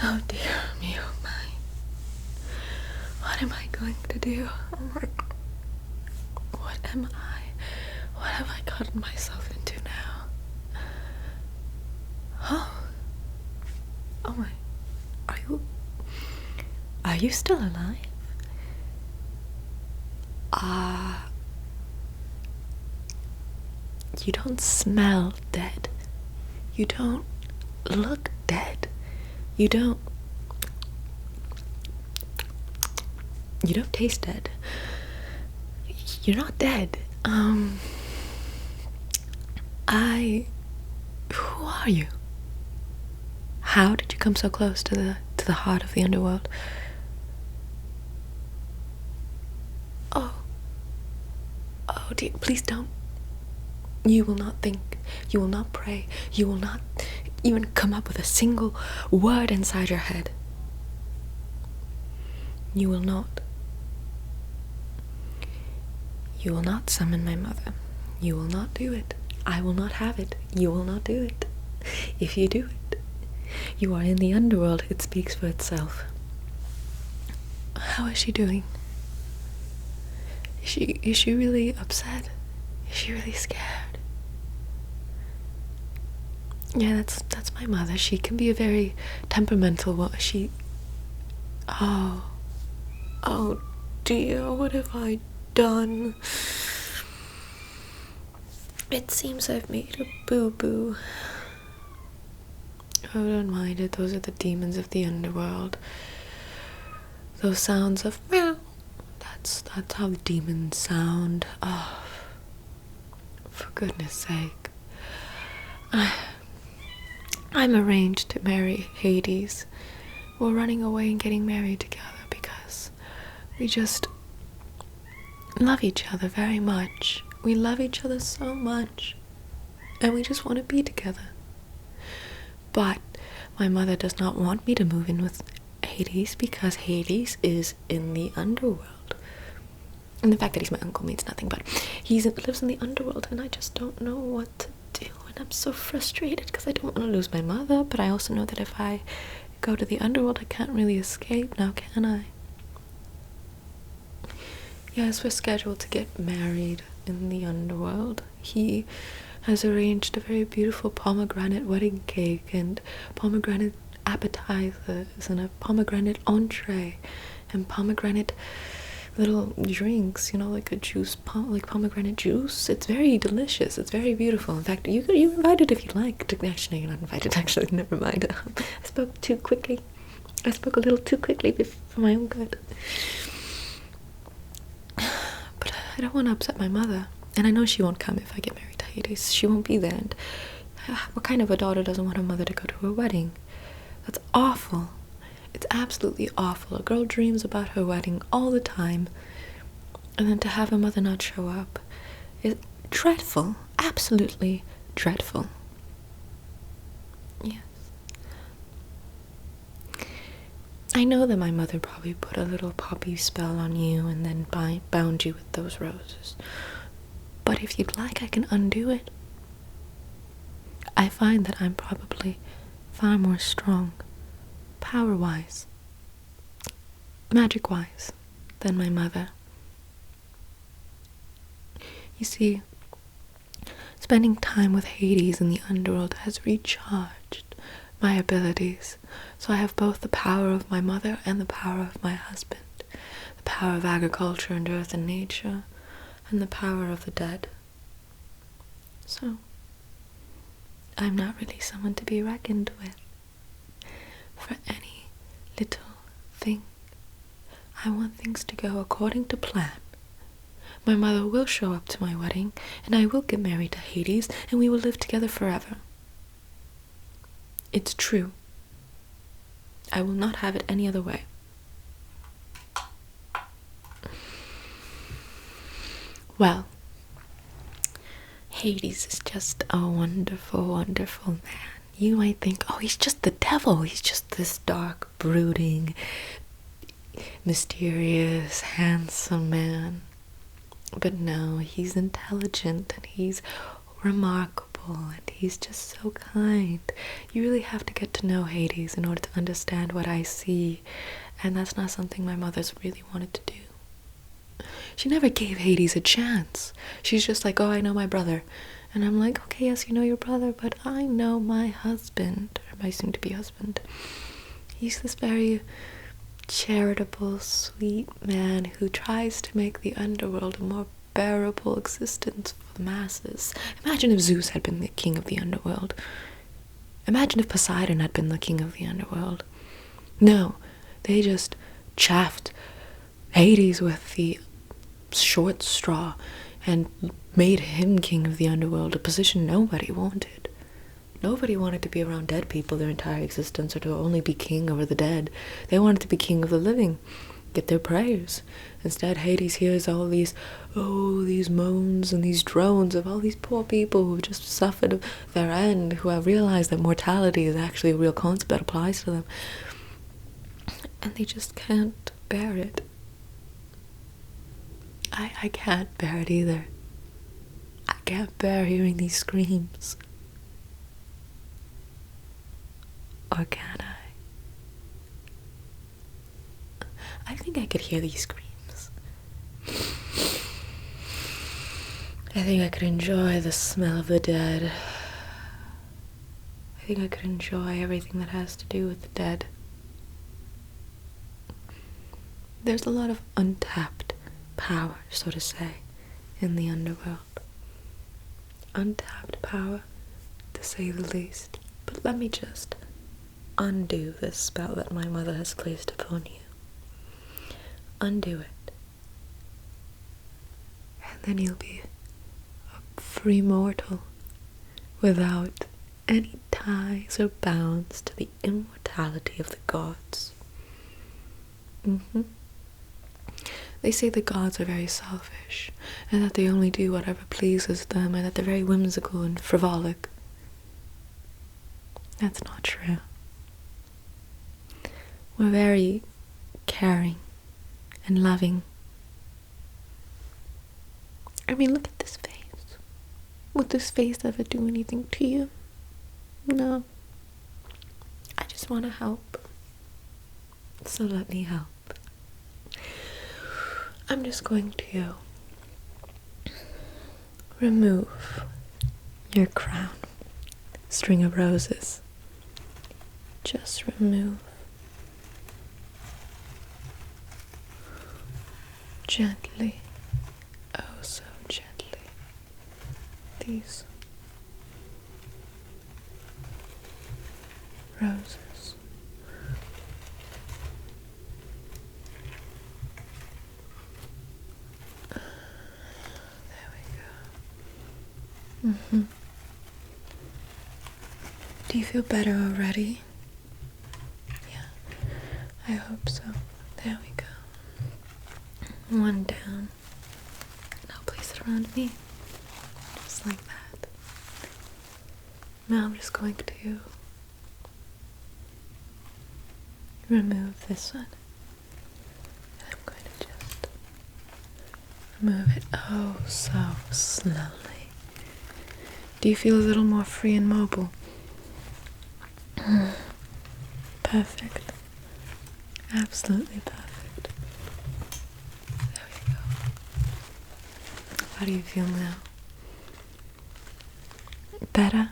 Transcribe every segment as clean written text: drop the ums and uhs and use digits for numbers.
Oh dear me, oh my. What am I going to do? Oh my God. What am I? What have I gotten myself into now? Oh. Oh my. Are you still alive? You don't smell dead. You don't look dead. You don't taste dead. You're not dead. Who are you? How did you come so close to the heart of the underworld? Oh dear, please don't. You will not think. You will not pray. You will not even come up with a single word inside your head. You will not. You will not summon my mother. You will not do it. I will not have it. You will not do it. If you do it, you are in the underworld. It speaks for itself. How is she doing? Is she really upset? Is she really scared? Yeah, that's my mother. She can be a very temperamental one. Oh dear, what have I done? It seems I've made a boo-boo. Oh, don't mind it. Those are the demons of the underworld. Those sounds of meow. That's how demons sound. Oh, for goodness sake. I'm arranged to marry Hades. We're running away and getting married together because we just love each other very much. We love each other so much. And we just want to be together. But my mother does not want me to move in with Hades because Hades is in the underworld. And the fact that he's my uncle means nothing, but he lives in the underworld and I just don't know what to do. And I'm so frustrated because I don't want to lose my mother, but I also know that if I go to the underworld, I can't really escape now, can I? Yes, we're scheduled to get married in the underworld. He has arranged a very beautiful pomegranate wedding cake and pomegranate appetizers and a pomegranate entree and pomegranate little drinks, like a juice, like pomegranate juice. It's very delicious. It's very beautiful. In fact, you're invited if you'd like. Actually, you're not invited. Actually, never mind. I spoke too quickly. I spoke a little too quickly for my own good. But I don't want to upset my mother. And I know she won't come if I get married to Hades. She won't be there. And what kind of a daughter doesn't want her mother to go to her wedding? That's awful. It's absolutely awful. A girl dreams about her wedding all the time, and then to have her mother not show up is dreadful. Absolutely dreadful. Yes. I know that my mother probably put a little poppy spell on you and then bound you with those roses. But if you'd like, I can undo it. I find that I'm probably far more strong, power-wise, magic-wise, than my mother. You see, spending time with Hades in the underworld has recharged my abilities, so I have both the power of my mother and the power of my husband, the power of agriculture and earth and nature, and the power of the dead. So, I'm not really someone to be reckoned with. For any little thing, I want things to go according to plan. My mother will show up to my wedding, and I will get married to Hades, and we will live together forever. It's true. I will not have it any other way. Well, Hades is just a wonderful, wonderful man. You might think, oh, he's just the devil. He's just this dark, brooding, mysterious, handsome man. But no, he's intelligent and he's remarkable beautiful, and he's just so kind. You really have to get to know Hades in order to understand what I see, and that's not something my mother's really wanted to do. She never gave Hades a chance. She's just like, oh, I know my brother. And I'm like, okay, yes, you know your brother, but I know my husband, or my soon-to-be husband. He's this very charitable, sweet man who tries to make the underworld a more bearable existence for the masses. Imagine if Zeus had been the king of the underworld. Imagine if Poseidon had been the king of the underworld. No, they just chaffed Hades with the short straw and made him king of the underworld, a position nobody wanted. Nobody wanted to be around dead people their entire existence, or to only be king over the dead. They wanted to be king of the living, get their prayers. Instead, Hades hears all these moans and these drones of all these poor people who've just suffered their end, who have realized that mortality is actually a real concept that applies to them. And they just can't bear it. I can't bear it either. I can't bear hearing these screams. Or can I think I could hear these screams. I think I could enjoy the smell of the dead. I think I could enjoy everything that has to do with the dead. There's a lot of untapped power, so to say, in the underworld. Untapped power, to say the least. But let me just undo this spell that my mother has placed upon you. Undo it. And then you'll be a free mortal without any ties or bounds to the immortality of the gods. They say the gods are very selfish, and that they only do whatever pleases them, and that they're very whimsical and frivolic. That's not true. We're very caring and loving. I mean, look at this face. Would this face ever do anything to you? No. I just want to help. So let me help. I'm just going to remove your crown, string of roses. Just remove. Gently, oh so gently, these roses. Do you feel better already? Yeah, I hope so. There we go. One down. Now place it around me. Just like that. Now I'm just going to remove this one. And I'm going to just remove it oh so slowly. Do you feel a little more free and mobile? Perfect. Absolutely perfect. There we go. How do you feel now? Better?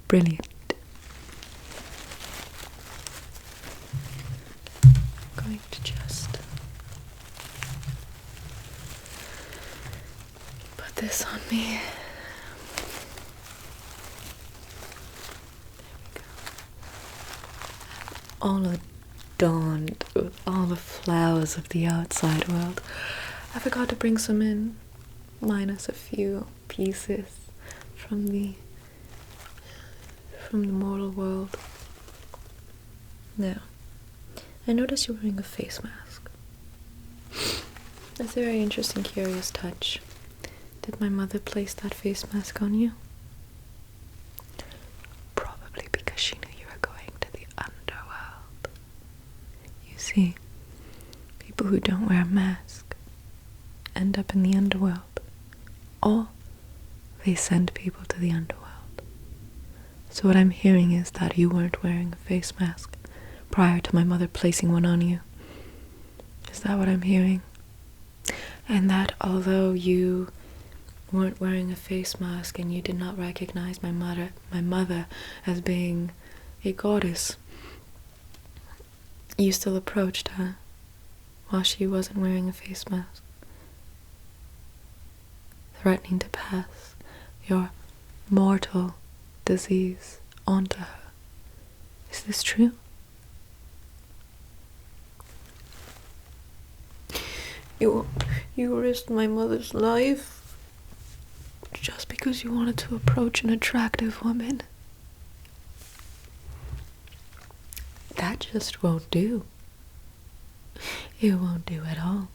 Brilliant. I'm going to just put this on me. All adorned with all the flowers of the outside world. I forgot to bring some in, minus a few pieces from the mortal world. Now, I noticed you're wearing a face mask. That's a very interesting, curious touch. Did my mother place that face mask on you? Probably because she knew you were going to the underworld. You see, people who don't wear a mask end up in the underworld. Or they send people to the underworld. So what I'm hearing is that you weren't wearing a face mask prior to my mother placing one on you. Is that what I'm hearing? And that although you weren't wearing a face mask and you did not recognize my mother as being a goddess, you still approached her while she wasn't wearing a face mask, threatening to pass your mortal disease onto her. Is this true? You risked my mother's life just because you wanted to approach an attractive woman. That just won't do. It won't do at all.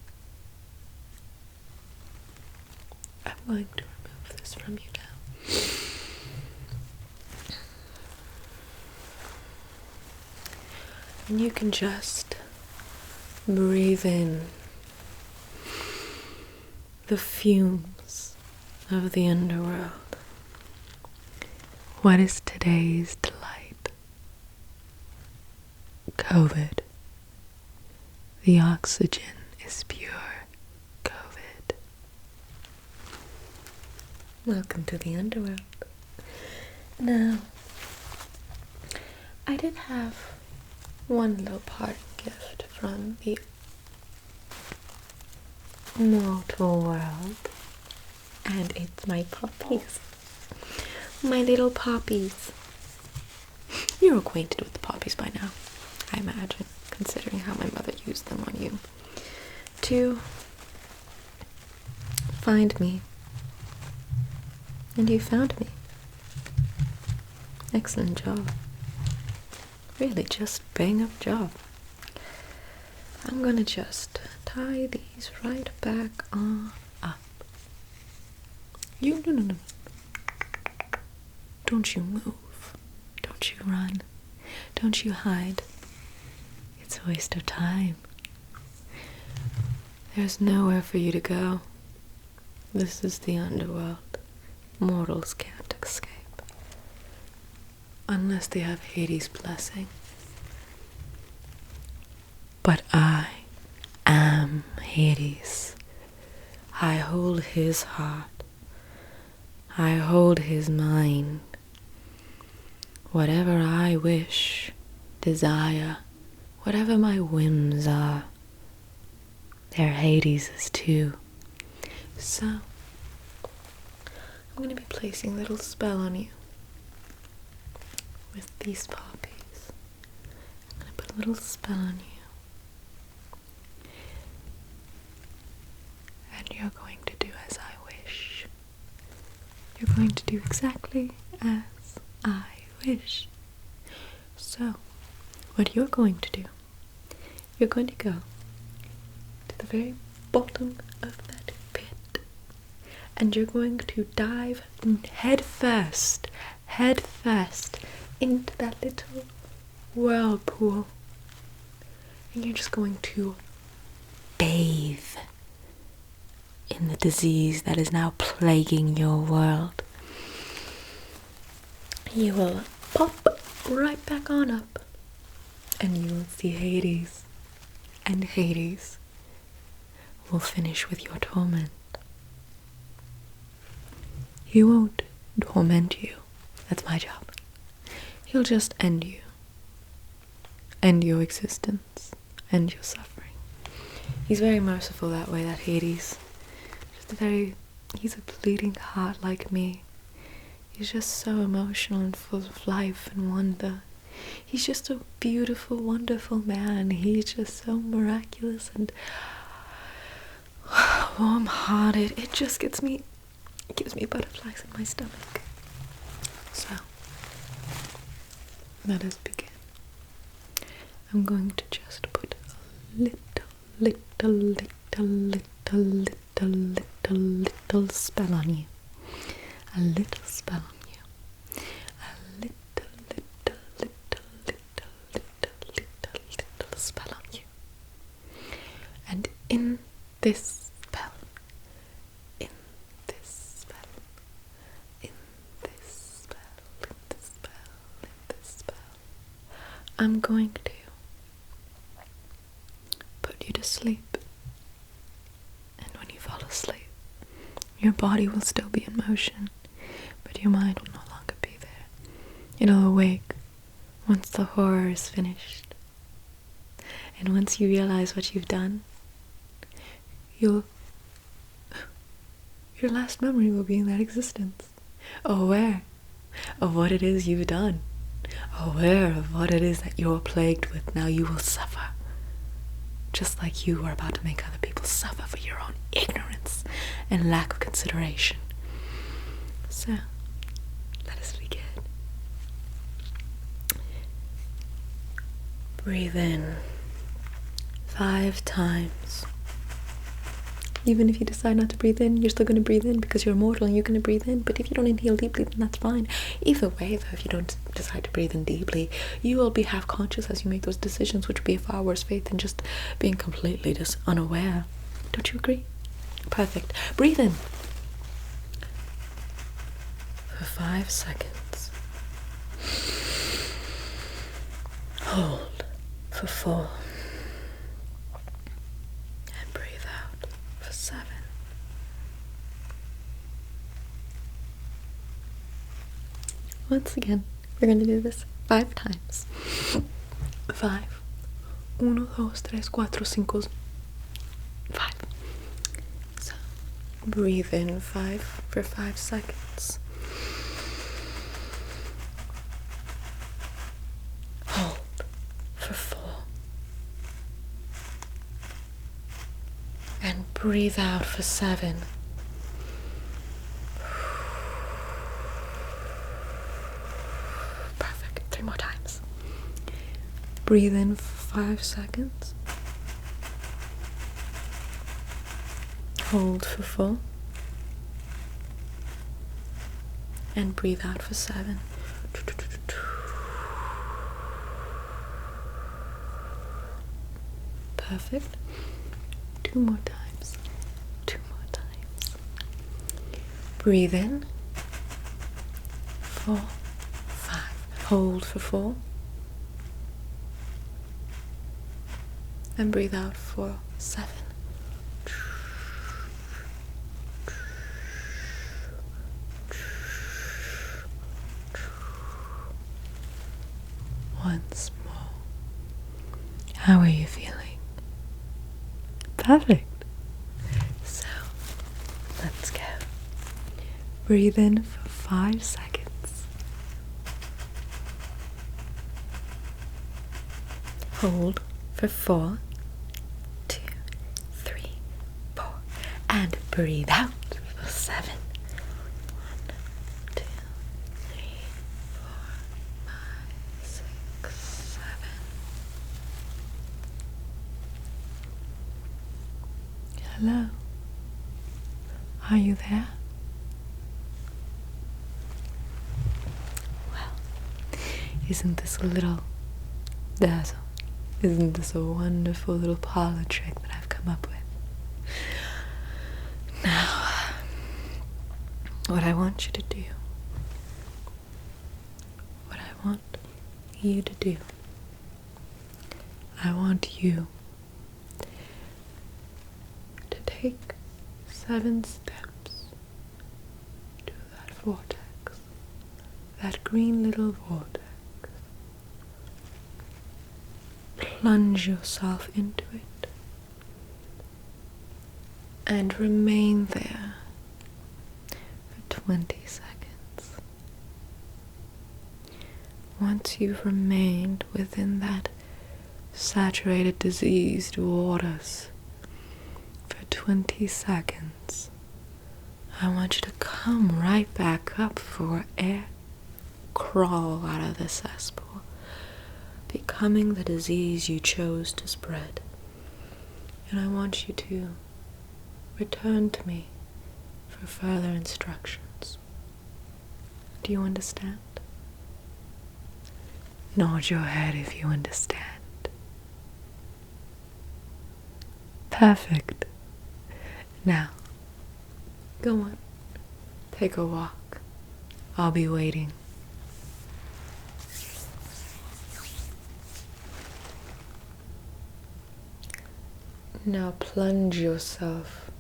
I'm going to remove this from you now. And you can just breathe in the fumes of the underworld. What is today's delight? COVID. The oxygen is pure COVID. Welcome to the underworld. Now, I did have one little parting gift from the mortal world, and it's my puppies. My little puppies. You're acquainted with the puppies by now, I imagine, considering how my mother used them on you to find me. And you found me. Excellent job. Really just bang up job. I'm gonna just tie these right back on up. No. Don't you move. Don't you run. Don't you hide. It's a waste of time. There's nowhere for you to go. This is the underworld. Mortals can't escape. Unless they have Hades' blessing. But I am Hades. I hold his heart. I hold his mind. Whatever I wish, desire, whatever my whims are, they're Hades' too. So, I'm going to be placing a little spell on you with these puppies. I'm going to put a little spell on you. And you're going to do as I wish. You're going to do exactly as I wish. So, what you're going to do, you're going to go to the very bottom of that pit, and you're going to dive head first into that little whirlpool, and you're just going to bathe in the disease that is now plaguing your world. You will pop right back on up, and you will see Hades, and Hades will finish with your torment. He won't torment you. That's my job. He'll just end you. End your existence. End your suffering. He's very merciful that way, that Hades. He's a bleeding heart like me. He's just so emotional and full of life and wonder. He's just a beautiful, wonderful man. He's just so miraculous and warm-hearted. It just gives me butterflies in my stomach. So, let us begin. I'm going to just put a little spell on you. A little spell on you. A little spell on you. And in this spell, I'm going to put you to sleep. And when you fall asleep, your body will still be in motion, but your mind will no longer be there. It'll awake once the horror is finished. And once you realize what you've done, your last memory will be in that existence, aware of what it is you've done, aware of what it is that you're plagued with. Now you will suffer, just like you are about to make other people suffer for your own ignorance and lack of consideration. So, let us begin. Breathe in 5 times. Even if you decide not to breathe in, you're still going to breathe in because you're immortal and you're going to breathe in. But if you don't inhale deeply, then that's fine. Either way, though, if you don't decide to breathe in deeply, you will be half conscious as you make those decisions, which would be a far worse fate than just being completely just unaware. Don't you agree? Perfect. Breathe in for 5 seconds. Hold for 4. And breathe out for 7. Once again, we're going to do this 5 times. 5. 1, 2, 3, 4, 5. 5. So, breathe in 5 for 5 seconds. Hold for 4. And breathe out for 7. Perfect. 3 more times. Breathe in for 5 seconds. Hold for 4. And breathe out for 7. Perfect. 2 more times. 2 more times. Breathe in. 4, 5. Hold for 4. And breathe out for 7. Once more. How are you feeling? Perfect. So, let's go. Breathe in for 5 seconds. Hold for 4, 2, 3, 4. And breathe out for 7. 1, 2, 3, 4, 5, 6, 7. Hello. Are you there? Well, isn't this a little dazzle? Isn't this a wonderful little parlor trick that I've come up with? Now, what I want you to do, what I want you to do, I want you to take 7 steps to that vortex, that green little vortex. Plunge yourself into it and remain there for 20 seconds. Once you've remained within that saturated, diseased waters for 20 seconds, I want you to come right back up for air. Crawl out of the cesspool, becoming the disease you chose to spread. And I want you to return to me for further instructions. Do you understand? Nod your head if you understand. Perfect. Now, go on. Take a walk. I'll be waiting. Now plunge yourself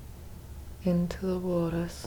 into the waters.